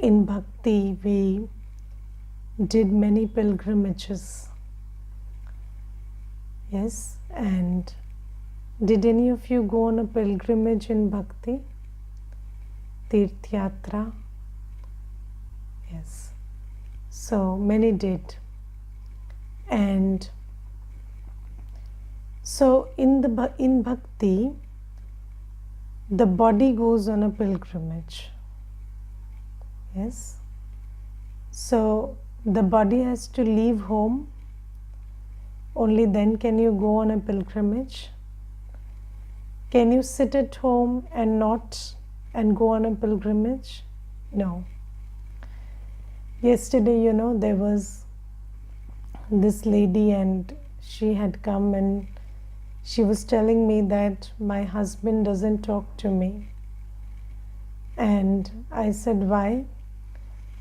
in Bhakti we did many pilgrimages. Yes, and did any of you go on a pilgrimage in Bhakti? Tirth Yatra? Yes. So many did. And so in Bhakti, the body goes on a pilgrimage. Yes. So the body has to leave home. Only then can you go on a pilgrimage. Can you sit at home and go on a pilgrimage? No. Yesterday, there was this lady and she had come and she was telling me that my husband doesn't talk to me. And I said, why?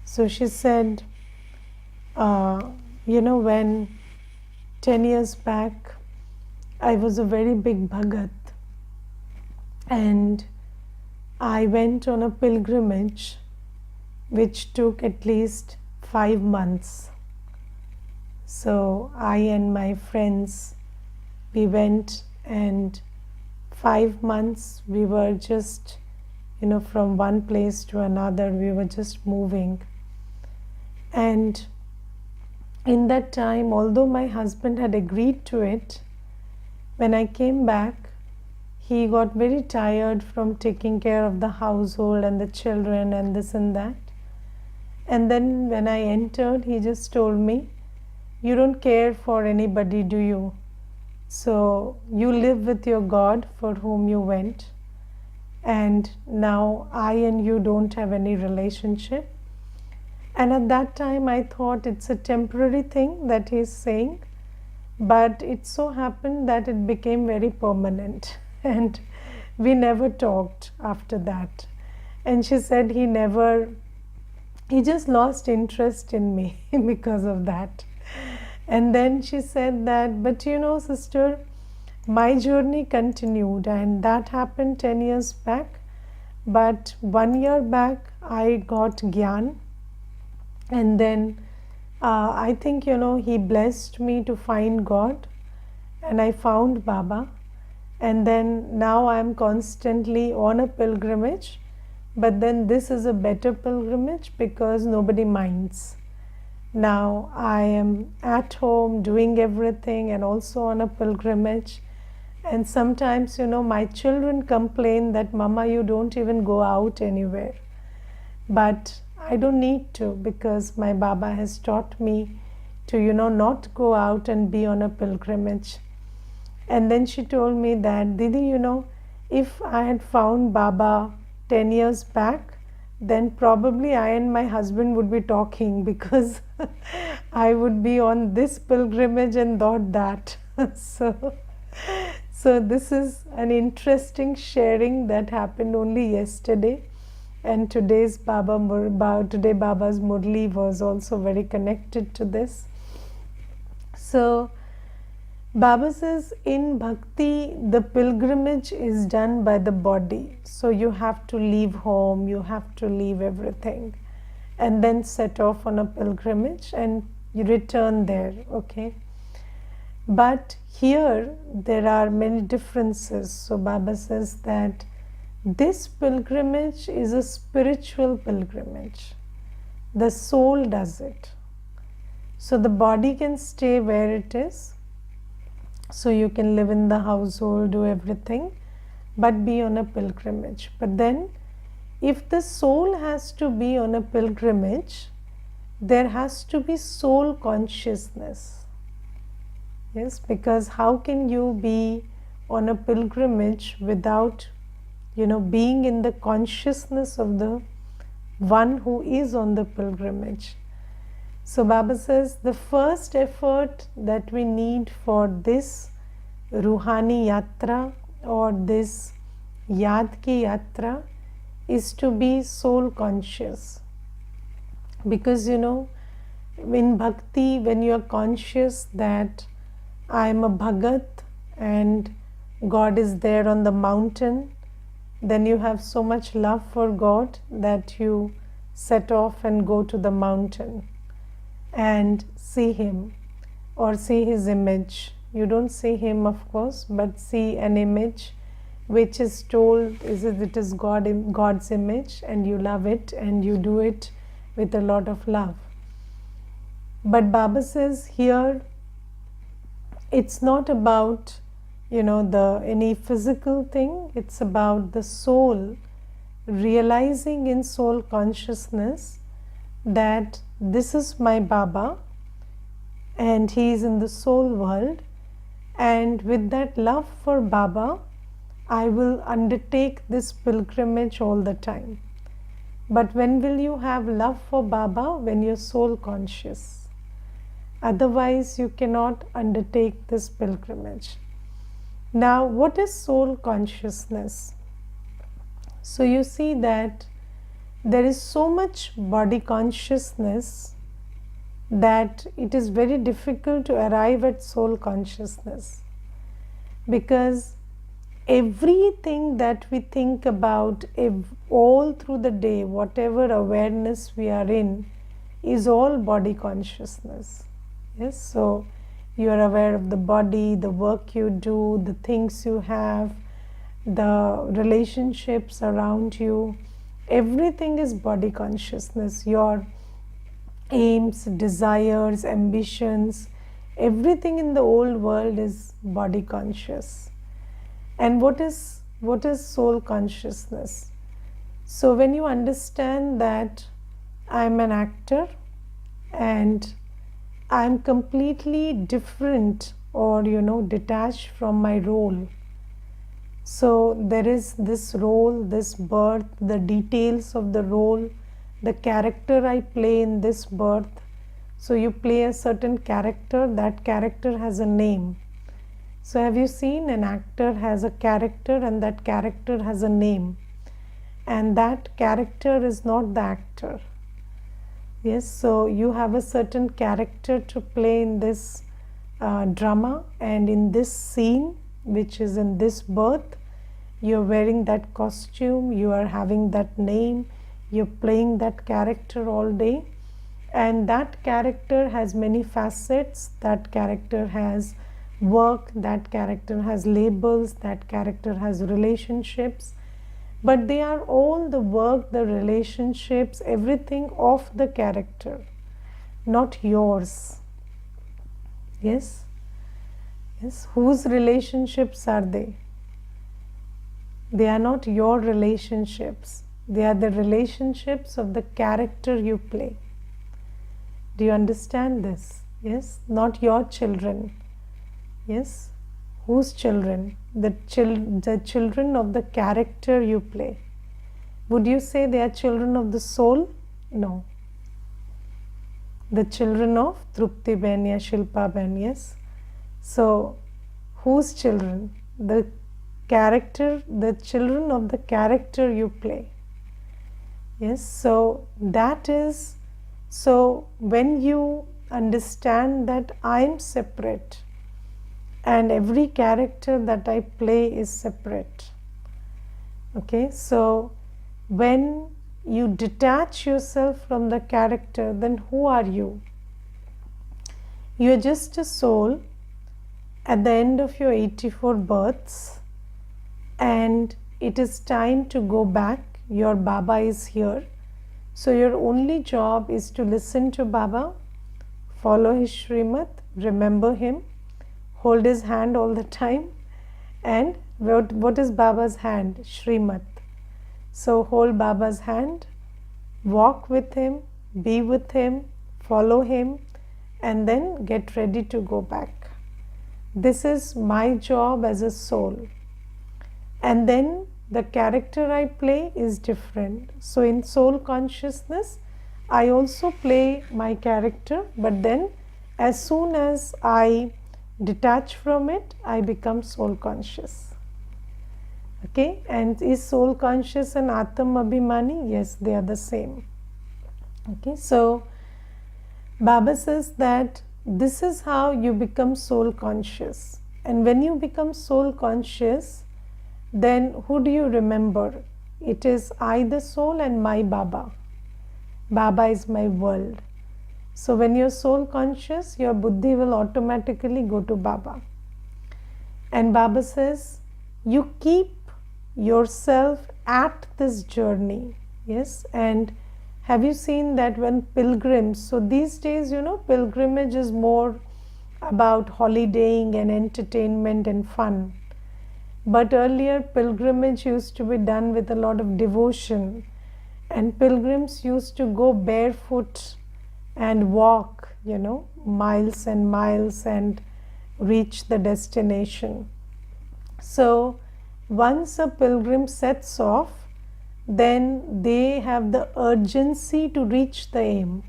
So she said, when 10 years back, I was a very big bhagat and I went on a pilgrimage which took at least 5 months. So I and my friends, we went, and 5 months we were just, from one place to another, we were just moving. And in that time, although my husband had agreed to it, when I came back, he got very tired from taking care of the household and the children and this and that. And then when I entered, he just told me, you don't care for anybody, do you? So you live with your God for whom you went. And now I and you don't have any relationship. And at that time I thought it's a temporary thing that he's saying. But it so happened that it became very permanent. And we never talked after that. And she said he just lost interest in me because of that. And then she said that, but sister, my journey continued, and that happened 10 years back. But 1 year back, I got Gyan. And then I think, he blessed me to find God. And I found Baba. And then now I'm constantly on a pilgrimage. But then this is a better pilgrimage because nobody minds. Now I am at home doing everything and also on a pilgrimage. And sometimes, my children complain that, Mama, you don't even go out anywhere. But I don't need to, because my Baba has taught me to, not go out and be on a pilgrimage. And then she told me that, Didi, if I had found Baba 10 years back, then probably I and my husband would be talking, because I would be on this pilgrimage and not that. So this is an interesting sharing that happened only yesterday. And today's Baba's Murli was also very connected to this. So Baba says in Bhakti, the pilgrimage is done by the body. So you have to leave home, you have to leave everything, and then set off on a pilgrimage and you return there, okay? But here there are many differences. So Baba says that this pilgrimage is a spiritual pilgrimage. The soul does it. So the body can stay where it is. So you can live in the household, do everything, but be on a pilgrimage. But then if the soul has to be on a pilgrimage, there has to be soul consciousness. Yes, because how can you be on a pilgrimage without, being in the consciousness of the one who is on the pilgrimage? So Baba says the first effort that we need for this Ruhani Yatra or this Yad Ki Yatra is to be soul conscious. Because in Bhakti, when you are conscious that I am a Bhagat and God is there on the mountain, then you have so much love for God that you set off and go to the mountain and see him or see his image. You don't see him, of course, but see an image which is told it is God's image, and you love it and you do it with a lot of love. But Baba says here, it's not about any physical thing. It's about the soul realizing in soul consciousness that this is my Baba and he is in the soul world, and with that love for Baba I will undertake this pilgrimage all the time. But when will you have love for Baba? When you're soul conscious. Otherwise you cannot undertake this pilgrimage. Now, what is soul consciousness? So you see that there is so much body consciousness that it is very difficult to arrive at soul consciousness, because everything that we think about all through the day, whatever awareness we are in, is all body consciousness. Yes, so you are aware of the body, the work you do, the things you have, the relationships around you. Everything is body consciousnness. Your aims, desires, ambitions, everything in the old world is body conscious. And what is soul consciousness? So when you understand that I am an actor and I am completely different or detached from my role. So there is this role, this birth, the details of the role, the character I play in this birth. So you play a certain character, that character has a name. So have you seen an actor has a character and that character has a name, and that character is not the actor. Yes, so you have a certain character to play in this drama, and in this scene, which is in this birth, you're wearing that costume, you are having that name, you're playing that character all day, and that character has many facets. That character has work, that character has labels, that character has relationships, but they are all the work, the relationships, everything of the character, not yours. Yes? Yes, whose relationships are they? They are not your relationships. They are the relationships of the character you play. Do you understand this? Yes? Not your children. Yes? Whose children? The children of the character you play. Would you say they are children of the soul? No. The children of Trupti Ben ya Shilpa Ben, yes? So, whose children? The character, the children of the character you play. Yes, so that is, so when you understand that I am separate and every character that I play is separate. Okay, so when you detach yourself from the character, then who are you? You are just a soul at the end of your 84 births, and it is time to go back. Your Baba is here. So your only job is to listen to Baba, follow his Srimad, remember him, hold his hand all the time. And what is Baba's hand? Srimad. So hold Baba's hand, walk with him, be with him, follow him, and then get ready to go back. This is my job as a soul. And then the character I play is different. So in soul consciousness, I also play my character, but then as soon as I detach from it, I become soul conscious. Okay, and is soul conscious and Atam Abhimani? Yes, they are the same. Okay, so Baba says that this is how you become soul conscious. And when you become soul conscious, then who do you remember? It is I the soul and my Baba. Baba is my world. So when you're soul conscious, your buddhi will automatically go to Baba. And Baba says, you keep yourself at this journey. Yes, and have you seen that when pilgrims, so these days, pilgrimage is more about holidaying and entertainment and fun. But earlier, pilgrimage used to be done with a lot of devotion, and pilgrims used to go barefoot and walk, miles and miles and reach the destination. So once a pilgrim sets off, then they have the urgency to reach the aim.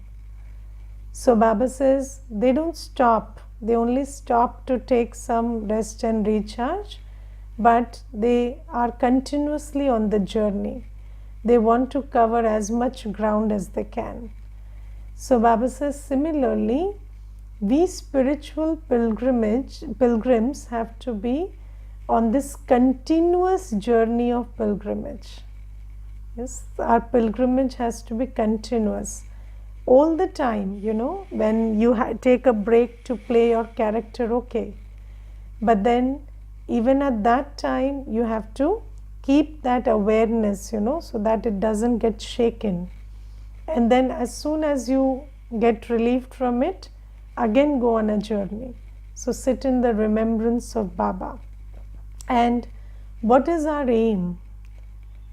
So Baba says they don't stop. They only stop to take some rest and recharge, but they are continuously on the journey. They want to cover as much ground as they can. So Baba says similarly, we spiritual pilgrims have to be on this continuous journey of pilgrimage. Yes, our pilgrimage has to be continuous all the time. When you take a break to play your character, okay, but then even at that time you have to keep that awareness, so that it doesn't get shaken. And then as soon as you get relieved from it, again go on a journey. So sit in the remembrance of Baba. And what is our aim?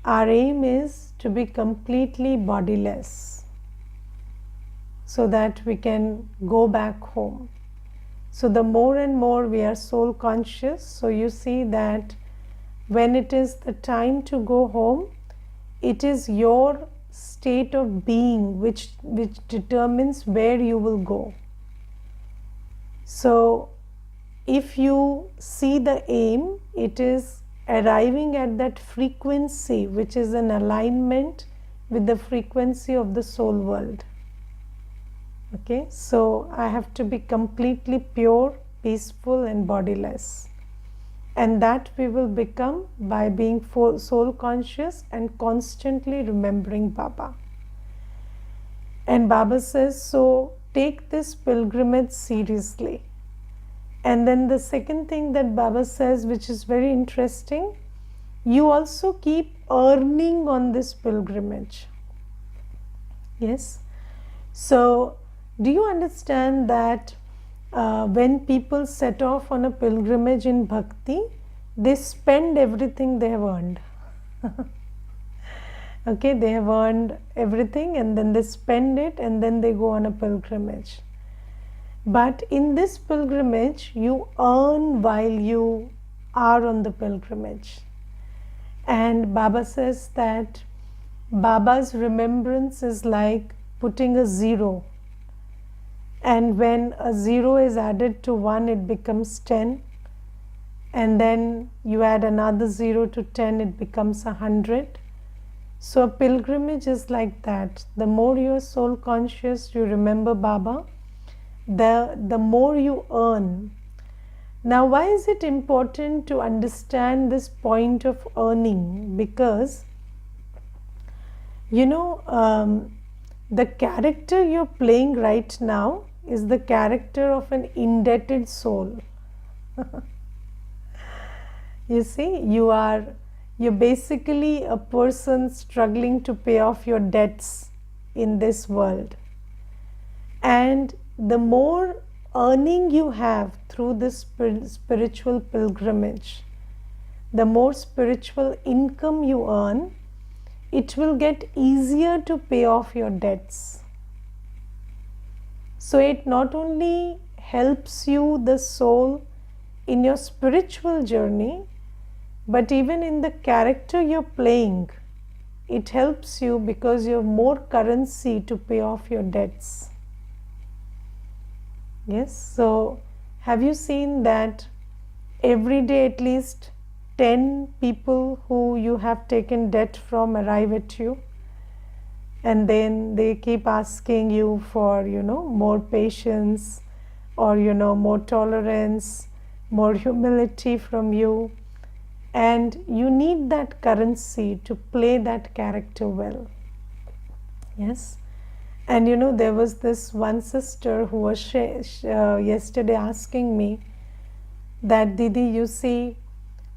Our aim is to be completely bodiless, so that we can go back home. So the more and more we are soul conscious, so you see that when it is the time to go home, it is your state of being which determines where you will go. So if you see the aim, it is arriving at that frequency which is in alignment with the frequency of the soul world. Okay, so I have to be completely pure, peaceful and bodiless. And that we will become by being soul conscious and constantly remembering Baba. And Baba says, so take this pilgrimage seriously. And then the second thing that Baba says, which is very interesting, you also keep earning on this pilgrimage. Yes. So do you understand that when people set off on a pilgrimage in bhakti, they spend everything they have earned. Okay, they have earned everything and then they spend it and then they go on a pilgrimage. But in this pilgrimage, you earn while you are on the pilgrimage. And Baba says that Baba's remembrance is like putting a zero. And when a 0 is added to 1, it becomes 10. And then you add another 0 to 10, it becomes 100. So a pilgrimage is like that. The more you are soul conscious, you remember Baba, the more you earn. Now, why is it important to understand this point of earning? Because, the character you're playing right now is the character of an indebted soul. You see, you're basically a person struggling to pay off your debts in this world. And the more earning you have through this spiritual pilgrimage, the more spiritual income you earn, it will get easier to pay off your debts. So it not only helps you, the soul, in your spiritual journey, but even in the character you're playing, it helps you because you have more currency to pay off your debts. Yes, so have you seen that every day at least 10 people who you have taken debt from arrive at you, and then they keep asking you for more patience or more tolerance, more humility from you, and you need that currency to play that character well. Yes, And there was this one sister who was yesterday asking me that, Didi, you see,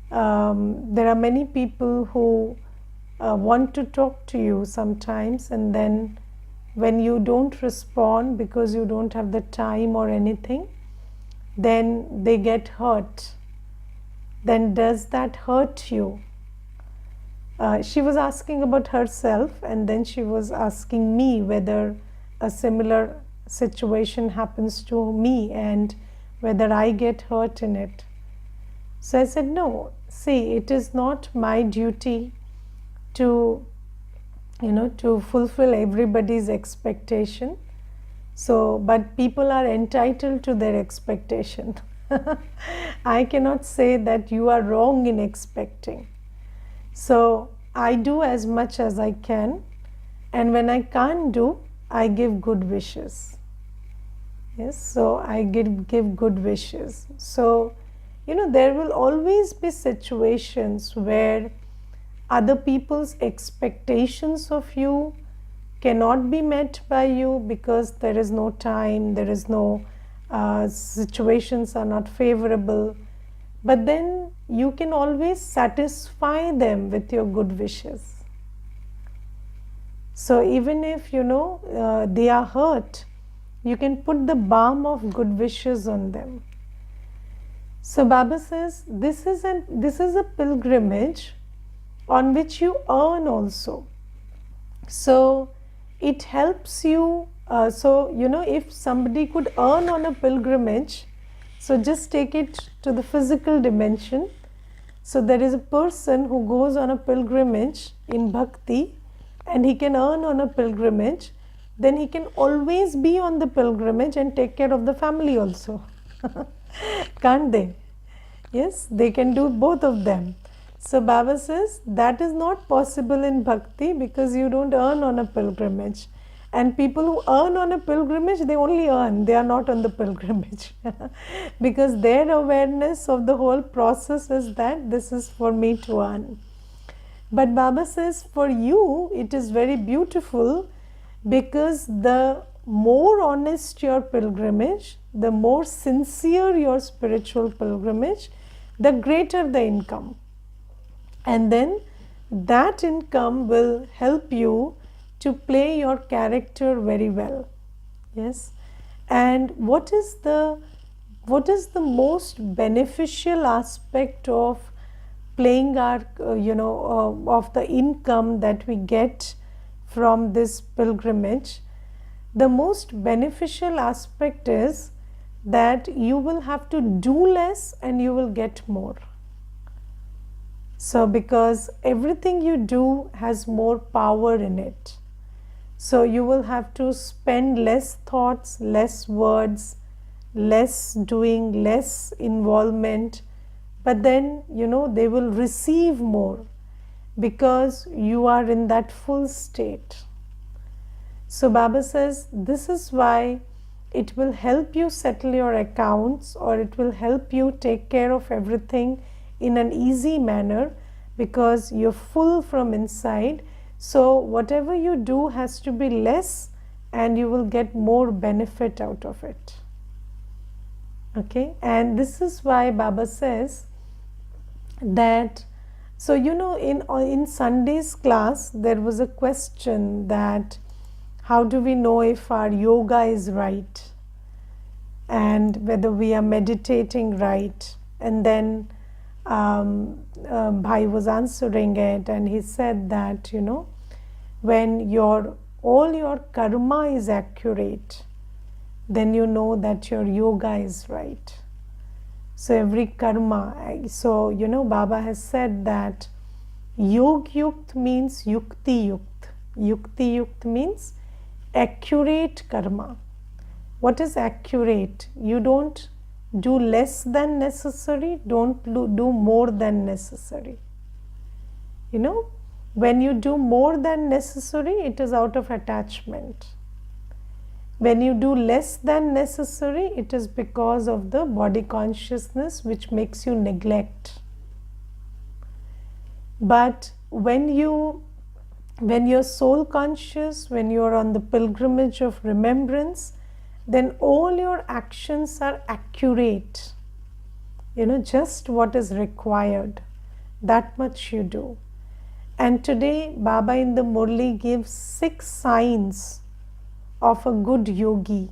there are many people who want to talk to you sometimes, and then when you don't respond because you don't have the time or anything, then they get hurt. Then does that hurt you? She was asking about herself, and then she was asking me whether a similar situation happens to me and whether I get hurt in it. So I said, no, see, it is not my duty to fulfill everybody's expectation. So, but people are entitled to their expectation. I cannot say that you are wrong in expecting. So I do as much as I can, and when I can't do, I give good wishes. Yes, so I give good wishes. So, there will always be situations where other people's expectations of you cannot be met by you because there is no time, there is no situations are not favorable. But then you can always satisfy them with your good wishes. So even if they are hurt, you can put the balm of good wishes on them. So Baba says this is a pilgrimage on which you earn also. So it helps you. If somebody could earn on a pilgrimage, so just take it to the physical dimension. So there is a person who goes on a pilgrimage in bhakti, and he can earn on a pilgrimage. Then he can always be on the pilgrimage and take care of the family also. Can't they? Yes, they can do both of them. So Baba says that is not possible in bhakti because you don't earn on a pilgrimage. And people who earn on a pilgrimage, they only earn, they are not on the pilgrimage. Because their awareness of the whole process is that this is for me to earn. But Baba says for you, it is very beautiful because the more honest your pilgrimage, the more sincere your spiritual pilgrimage, the greater the income. And then that income will help you to play your character very well. Yes. And what is the most beneficial aspect of playing our of the income that we get from this pilgrimage? The most beneficial aspect is that you will have to do less and you will get more. So because everything you do has more power in it. So you will have to spend less thoughts, less words, less doing, less involvement. But then, they will receive more because you are in that full state. So Baba says this is why it will help you settle your accounts, or it will help you take care of everything in an easy manner because you're full from inside. So whatever you do has to be less and you will get more benefit out of it. Okay, and this is why Baba says that, so in Sunday's class there was a question that how do we know if our yoga is right and whether we are meditating right? And then Bhai was answering it, and he said that when all your karma is accurate, then you know that your yoga is right. So every karma, so Baba has said that Yog Yukt means Yukti Yukt. Yukti Yukt means accurate karma. What is accurate? You don't do less than necessary, don't do more than necessary. When you do more than necessary, it is out of attachment. When you do less than necessary, it is because of the body consciousness which makes you neglect. But when you When you're soul conscious, when you're on the pilgrimage of remembrance, then all your actions are accurate. Just what is required, that much you do. And today, Baba in the Murli gives 6 signs of a good yogi.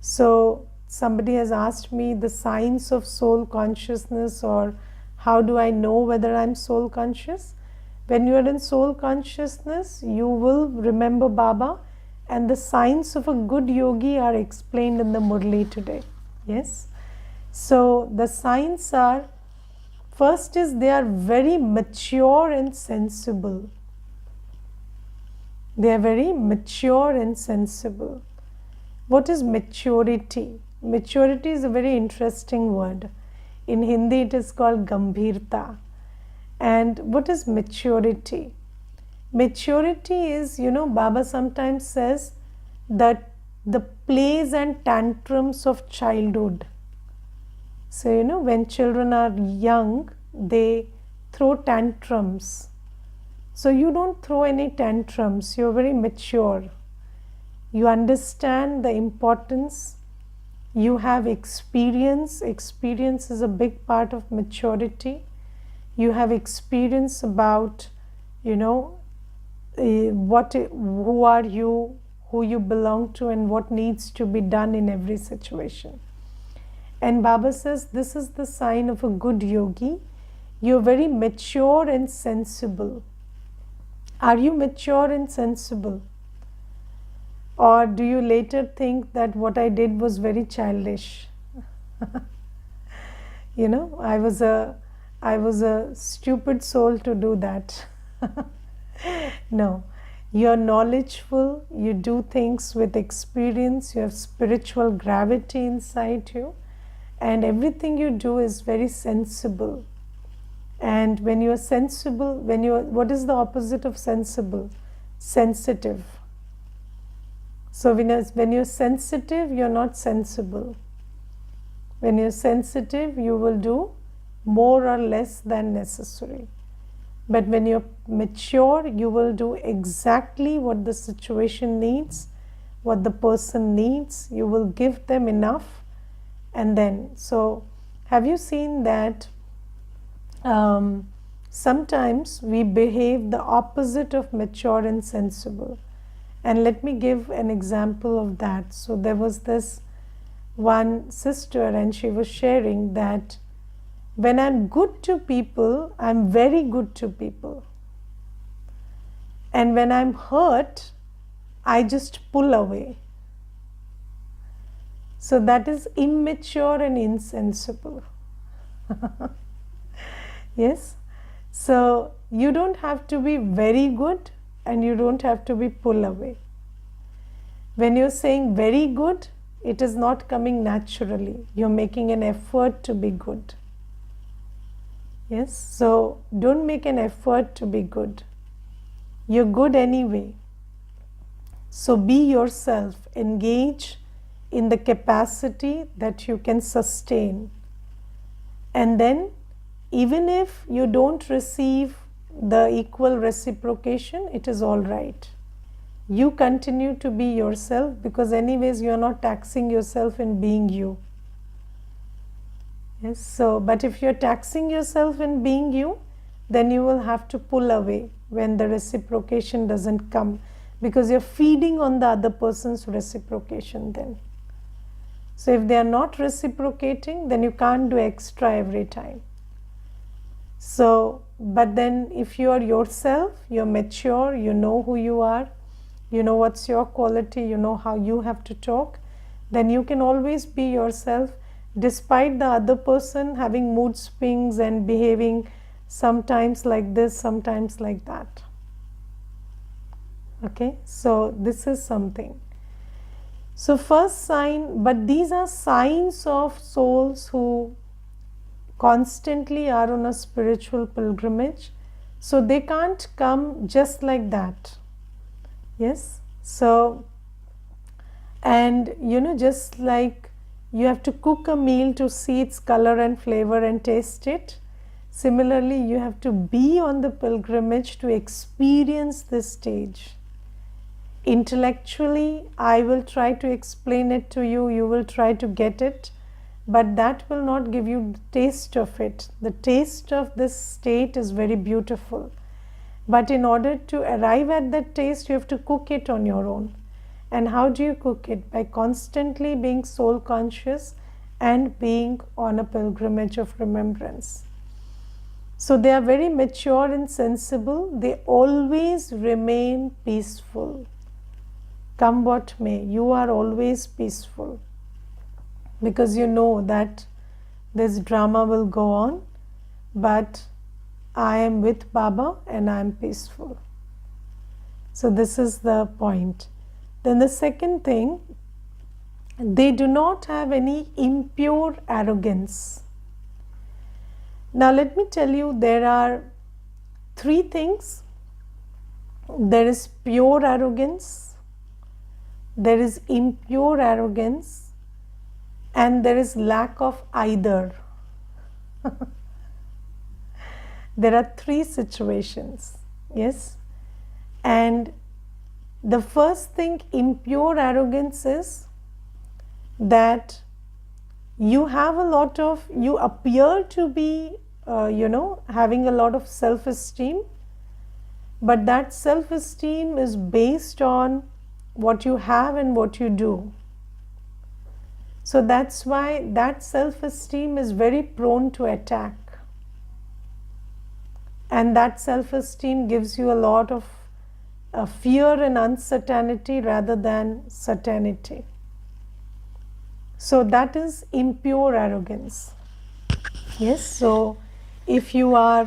So, somebody has asked me the signs of soul consciousness, or how do I know whether I'm soul conscious? When you are in soul consciousness, you will remember Baba, and the signs of a good yogi are explained in the Murli today. Yes? So, the signs are, first is they are very mature and sensible. They are very mature and sensible. What is maturity? Maturity is a very interesting word. In Hindi it is called Gambhirta. And what is maturity? Maturity is, Baba sometimes says that the plays and tantrums of childhood. So, when children are young, they throw tantrums. So, you don't throw any tantrums. You're very mature. You understand the importance. You have experience. Experience is a big part of maturity. You have experience about, who are you, who you belong to, and what needs to be done in every situation. And Baba says this is the sign of a good yogi. You're very mature and sensible. Are you mature and sensible? Or do you later think that what I did was very childish? I was a stupid soul to do that. No, you're knowledgeful, you do things with experience, you have spiritual gravity inside you, and everything you do is very sensible. And when you're sensible, what is the opposite of sensible? Sensitive. So when you're sensitive, you're not sensible. When you're sensitive, you will do more or less than necessary. But when you're mature, you will do exactly what the situation needs, what the person needs. You will give them enough. And then, so have you seen that sometimes we behave the opposite of mature and sensible? And let me give an example of that. So there was this one sister, and she was sharing that when I'm good to people, I'm very good to people. And when I'm hurt, I just pull away. So that is immature and insensible. Yes? So you don't have to be very good, and you don't have to be pull away. When you're saying very good, it is not coming naturally. You're making an effort to be good. Yes, so don't make an effort to be good. You're good anyway. So be yourself. Engage in the capacity that you can sustain. And then, even if you don't receive the equal reciprocation, it is all right. You continue to be yourself, because anyways you are not taxing yourself in being you. Yes, so but if you're taxing yourself in being you, then you will have to pull away when the reciprocation doesn't come, because you're feeding on the other person's reciprocation then. So if they are not reciprocating, then you can't do extra every time. So, but then if you are yourself, you're mature, you know who you are, you know what's your quality, you know how you have to talk, then you can always be yourself despite the other person having mood swings and behaving sometimes like this, sometimes like that. Okay, so this is something. So first sign, but these are signs of souls who constantly are on a spiritual pilgrimage. So they can't come just like that. Yes, so, and just like you have to cook a meal to see its color and flavor and taste it, Similarly, you have to be on the pilgrimage to experience this stage. Intellectually, I will try to explain it to you, you will try to get it, but that will not give you the taste of it. The taste of this state is very beautiful. But in order to arrive at that taste, you have to cook it on your own. And how do you cook it? By constantly being soul conscious and being on a pilgrimage of remembrance. So they are very mature and sensible. They always remain peaceful. Come what may, you are always peaceful. Because you know that this drama will go on, but I am with Baba and I am peaceful. So this is the point. Then the second thing, they do not have any impure arrogance. Now let me tell you, there are three things. There is pure arrogance, there is impure arrogance, and there is lack of either. There are three situations, yes? And the first thing, impure arrogance, is that you have a lot of, you appear to be, having a lot of self-esteem, but that self-esteem is based on what you have and what you do. So that's why that self-esteem is very prone to attack. And that self-esteem gives you a lot of fear and uncertainty rather than certainty. So that is impure arrogance. Yes, so if you are,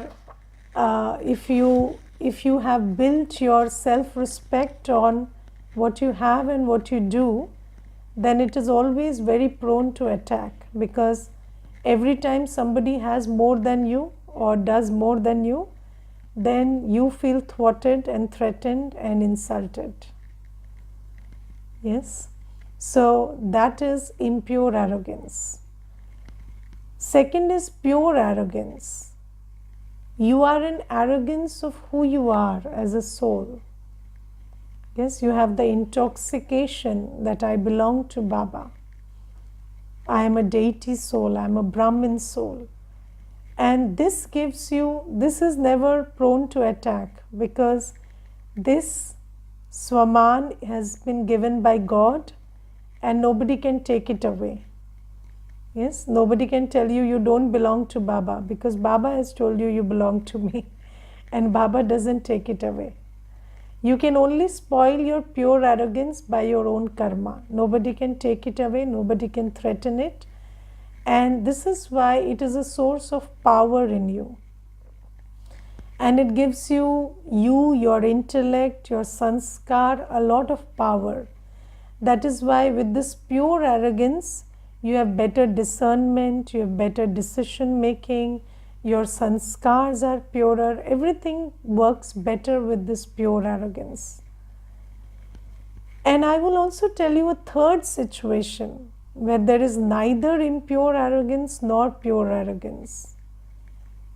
if you have built your self-respect on what you have and what you do, then it is always very prone to attack, because every time somebody has more than you or does more than you, then you feel thwarted and threatened and insulted. Yes, so that is impure arrogance. Second is pure arrogance. You are in arrogance of who you are as a soul. Yes, you have the intoxication that I belong to Baba. I am a deity soul, I am a Brahmin soul. And this gives you, this is never prone to attack, because this Swaman has been given by God and nobody can take it away. Yes, nobody can tell you you don't belong to Baba, because Baba has told you you belong to me, and Baba doesn't take it away. You can only spoil your pure arrogance by your own karma. Nobody can take it away, nobody can threaten it. And this is why it is a source of power in you. And it gives you, your intellect, your sanskar, a lot of power. That is why with this pure arrogance, you have better discernment, you have better decision making, your sanskars are purer, everything works better with this pure arrogance. And I will also tell you a third situation where there is neither impure arrogance nor pure arrogance.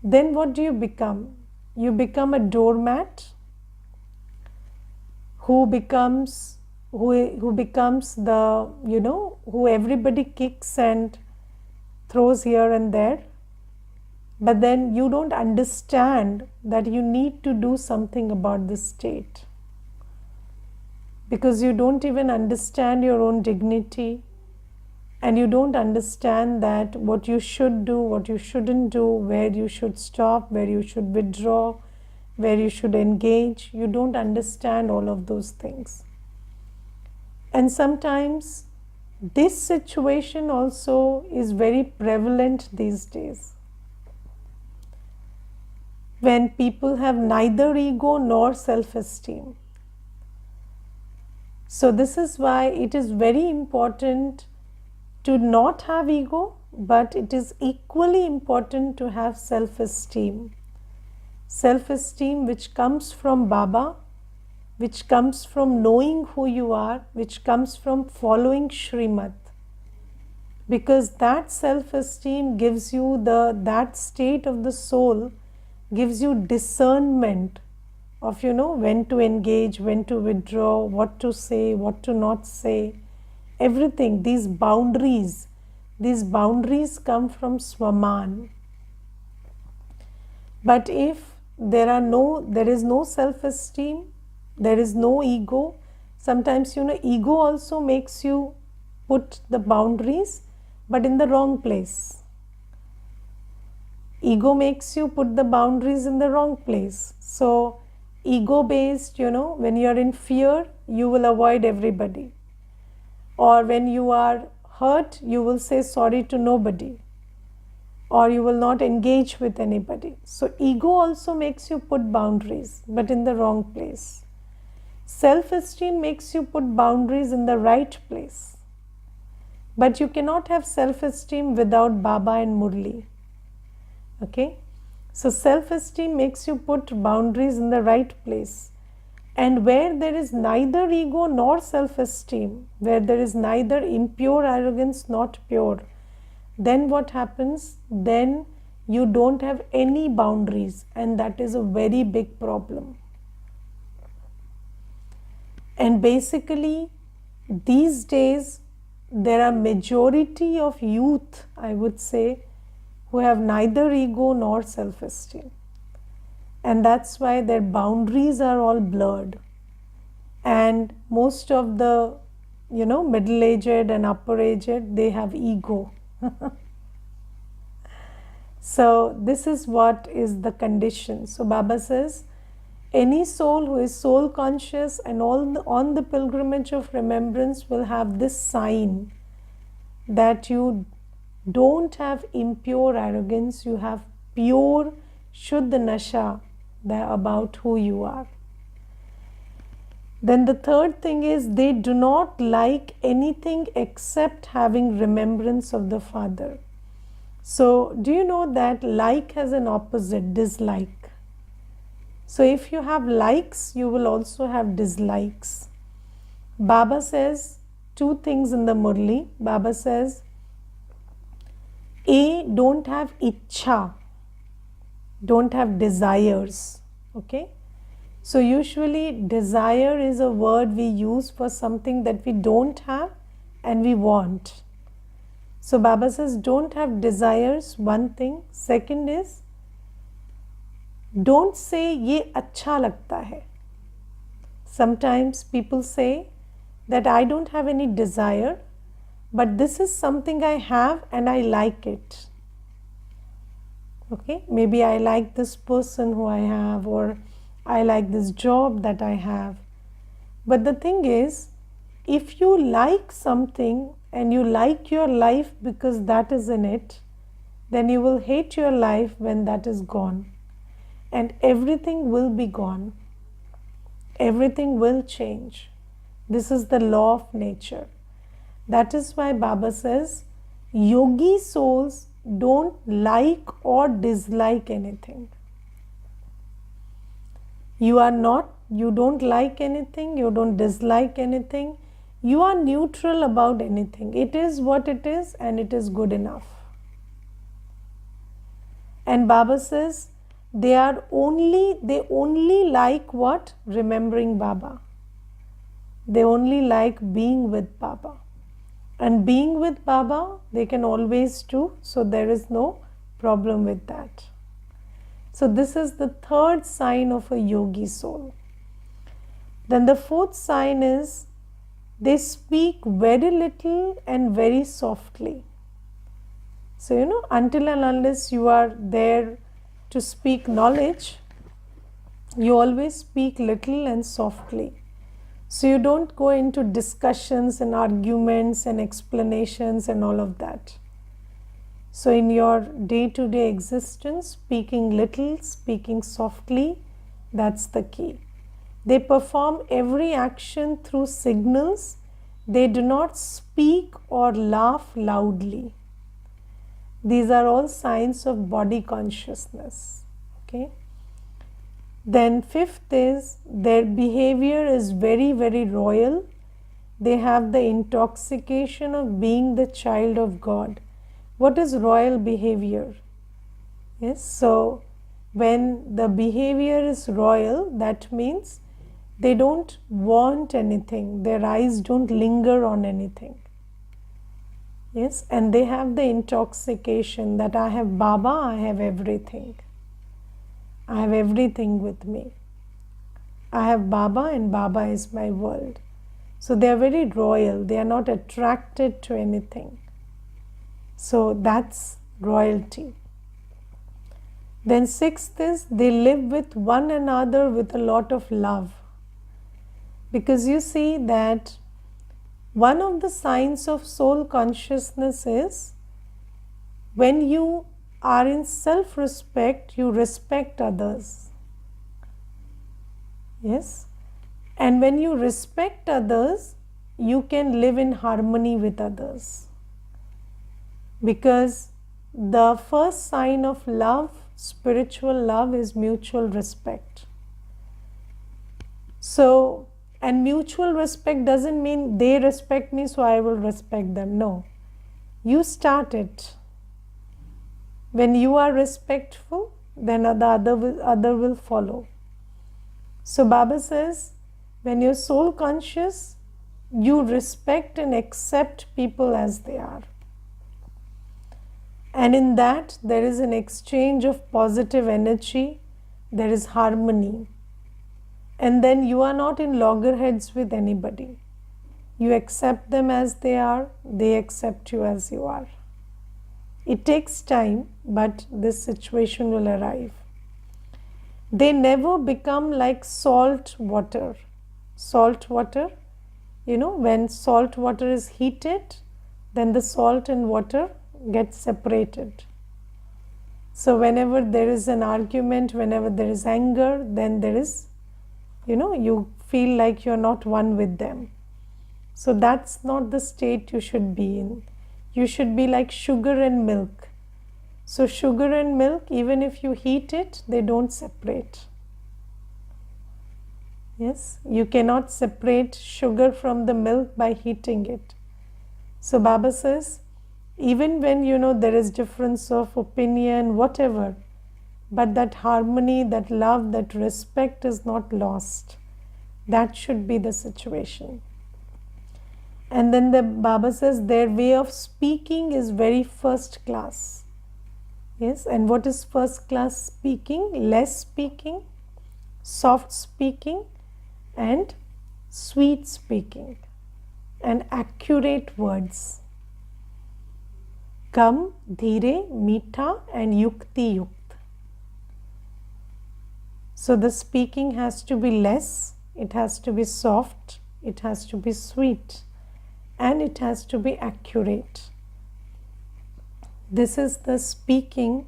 Then what do you become? You become a doormat who becomes the, who everybody kicks and throws here and there. But then you don't understand that you need to do something about this state, because you don't even understand your own dignity, and you don't understand that what you should do, what you shouldn't do, where you should stop, where you should withdraw, where you should engage. You don't understand all of those things. And sometimes this situation also is very prevalent these days, when people have neither ego nor self-esteem. So this is why it is very important to not have ego, but it is equally important to have self-esteem. Self-esteem which comes from Baba, which comes from knowing who you are, which comes from following Srimad. because that self-esteem gives you that state of the soul, gives you discernment of when to engage, when to withdraw, what to say, what to not say, everything. These boundaries come from Swaman. But if there is no self-esteem, there is no ego, sometimes ego also makes you put the boundaries but in the wrong place. Ego makes you put the boundaries in the wrong place. So ego based, when you are in fear, you will avoid everybody, or when you are hurt, you will say sorry to nobody, or you will not engage with anybody. So ego also makes you put boundaries but in the wrong place. Self-esteem makes you put boundaries in the right place. But you cannot have self-esteem without Baba and Murli. Okay? So self-esteem makes you put boundaries in the right place. And where there is neither ego nor self-esteem, where there is neither impure arrogance not pure, then what happens? Then you don't have any boundaries, and that is a very big problem. And basically, these days, there are majority of youth, I would say, who have neither ego nor self-esteem. And that's why their boundaries are all blurred. And most of the, middle-aged and upper-aged, they have ego. So this is what is the condition. So Baba says, any soul who is soul conscious and on the pilgrimage of remembrance will have this sign, that you don't have impure arrogance, you have pure Shuddha Nasha about who you are. Then the third thing is, they do not like anything except having remembrance of the Father. So do you know that like has an opposite, dislike? So if you have likes, you will also have dislikes. Baba says two things in the Murli. Baba says, A, don't have ichha, don't have desires. Okay? So usually desire is a word we use for something that we don't have and we want. So Baba says, don't have desires, one thing. Second is, don't say ye acha lagta hai. Sometimes people say that I don't have any desire, but this is something I have and I like it. Okay, maybe I like this person who I have, or I like this job that I have. But the thing is, if you like something and you like your life because that is in it, then you will hate your life when that is gone. And everything will be gone. Everything will change. This is the law of nature. That is why Baba says, yogi souls don't like or dislike anything. You don't like anything, you don't dislike anything. You are neutral about anything. It is what it is and it is good enough. And Baba says, they only like what? Remembering Baba. They only like being with Baba. And being with Baba, they can always do, so there is no problem with that. So this is the third sign of a yogi soul. Then the fourth sign is, they speak very little and very softly. So, until and unless you are there to speak knowledge, you always speak little and softly. So you don't go into discussions and arguments and explanations and all of that. So in your day-to-day existence, speaking little, speaking softly, that's the key. They perform every action through signals. They do not speak or laugh loudly. These are all signs of body consciousness. Okay. Then fifth is, their behavior is very, very royal. they have the intoxication of being the child of God. What is royal behavior? Yes, so when the behavior is royal, that means they don't want anything, their eyes don't linger on anything. Yes, and they have the intoxication that I have Baba, I have everything. I have everything with me. I have Baba and Baba is my world. So they are very royal, they are not attracted to anything. So that's royalty. Then sixth is they live with one another with a lot of love. Because you see that one of the signs of soul consciousness is when you are in self-respect, you respect others. Yes? And when you respect others, you can live in harmony with others. Because the first sign of love, spiritual love, is mutual respect. So, and mutual respect doesn't mean they respect me, so I will respect them. No. You start it. When you are respectful, then the other will follow. So Baba says, when you're soul conscious, you respect and accept people as they are. And in that, there is an exchange of positive energy, there is harmony. And then you are not in loggerheads with anybody. You accept them as they are, they accept you as you are. It takes time, but this situation will arrive. They never become like salt water. Salt water, when salt water is heated, then the salt and water get separated. So whenever there is an argument, whenever there is anger, then there is, you feel like you're not one with them. So that's not the state you should be in. You should be like sugar and milk. So sugar and milk, even if you heat it, they don't separate. Yes, you cannot separate sugar from the milk by heating it. So Baba says, even when there is difference of opinion, whatever, but that harmony, that love, that respect is not lost. That should be the situation. And then the Baba says their way of speaking is very first class. Yes, and what is first class speaking? Less speaking, soft speaking, and sweet speaking, and accurate words. Kam, dhire, meetha, and yukti yukt. So the speaking has to be less, it has to be soft, it has to be sweet, and it has to be accurate. This is the speaking,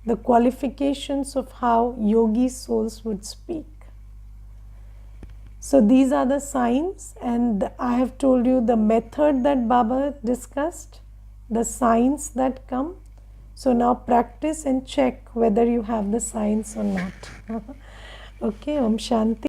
the qualifications of how yogi souls would speak. So these are the signs, and I have told you the method that Baba discussed, the signs that come. So now practice and check whether you have the signs or not. Okay, Om Shanti.